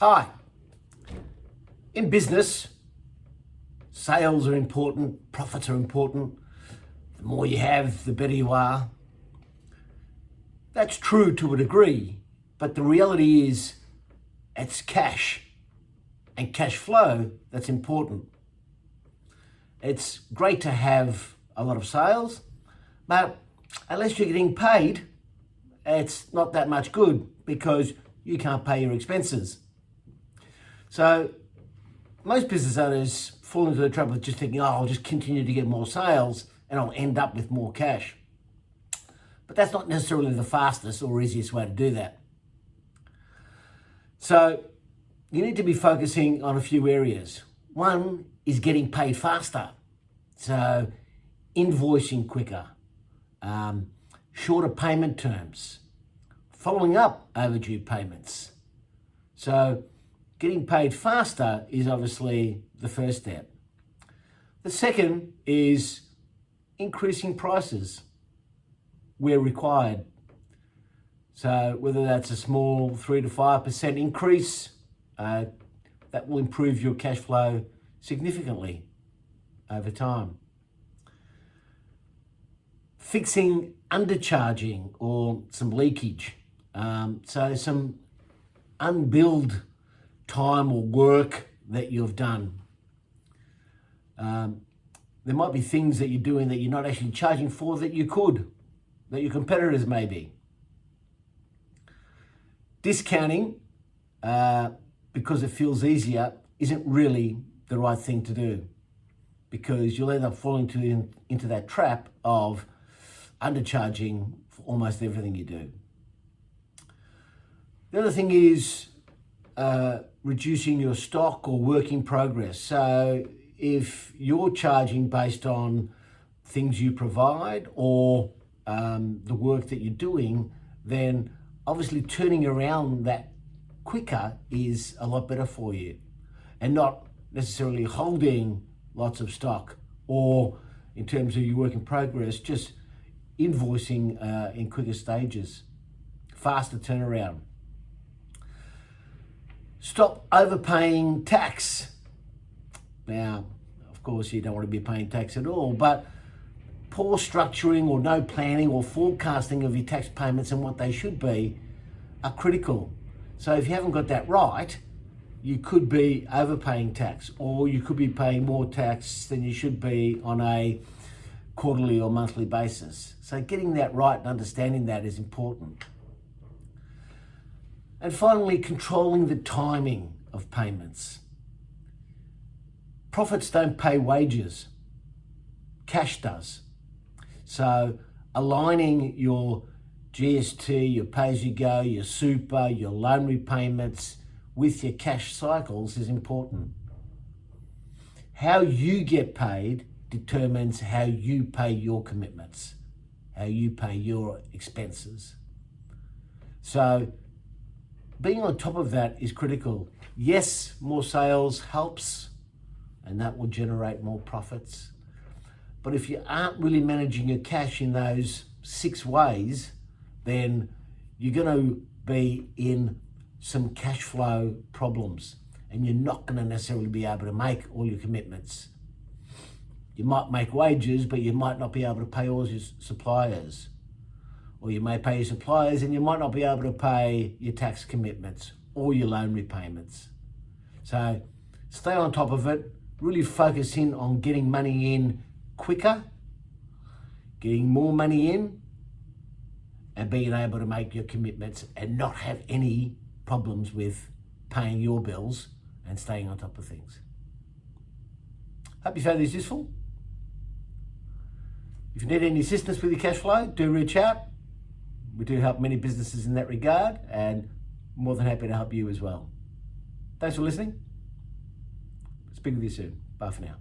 Hi. In business, sales are important, profits are important. The more you have, the better you are. That's true to a degree, but the reality is it's cash and cash flow that's important. It's great to have a lot of sales, but unless you're getting paid, it's not that much good because you can't pay your expenses. So most business owners fall into the trap of just thinking, I'll just continue to get more sales and I'll end up with more cash. But that's not necessarily the fastest or easiest way to do that. So you need to be focusing on a few areas. One is getting paid faster. So invoicing quicker, shorter payment terms, following up overdue payments. So getting paid faster is obviously the first step. The second is increasing prices where required. So whether that's a small 3 to 5% increase, that will improve your cash flow significantly over time. Fixing undercharging or some leakage. So some unbilled time or work that you've done. There might be things that you're doing that you're not actually charging for that you could, that your competitors may be. Discounting, because it feels easier, isn't really the right thing to do, because you'll end up falling into that trap of undercharging for almost everything you do. The other thing is reducing your stock or work in progress. So if you're charging based on things you provide or the work that you're doing, then obviously turning around that quicker is a lot better for you, and not necessarily holding lots of stock, or in terms of your work in progress, just invoicing in quicker stages, faster turnaround. Stop overpaying tax. Now, of course, you don't want to be paying tax at all, but poor structuring or no planning or forecasting of your tax payments and what they should be are critical. So if you haven't got that right, you could be overpaying tax, or you could be paying more tax than you should be on a quarterly or monthly basis. So getting that right and understanding that is important. And finally, controlling the timing of payments. Profits don't pay wages, cash does. So aligning your GST, your pay-as-you-go, your super, your loan repayments with your cash cycles is important. How you get paid determines how you pay your commitments, how you pay your expenses. So being on top of that is critical. Yes, more sales helps, and that will generate more profits. But if you aren't really managing your cash in those 6 ways, then you're going to be in some cash flow problems, and you're not going to necessarily be able to make all your commitments. You might make wages, but you might not be able to pay all your suppliers. Or you may pay your suppliers and you might not be able to pay your tax commitments or your loan repayments. So stay on top of it, really focus in on getting money in quicker, getting more money in, and being able to make your commitments and not have any problems with paying your bills and staying on top of things. Hope you found this useful. If you need any assistance with your cash flow, do reach out. We do help many businesses in that regard, and more than happy to help you as well. Thanks for listening. Speak with you soon. Bye for now.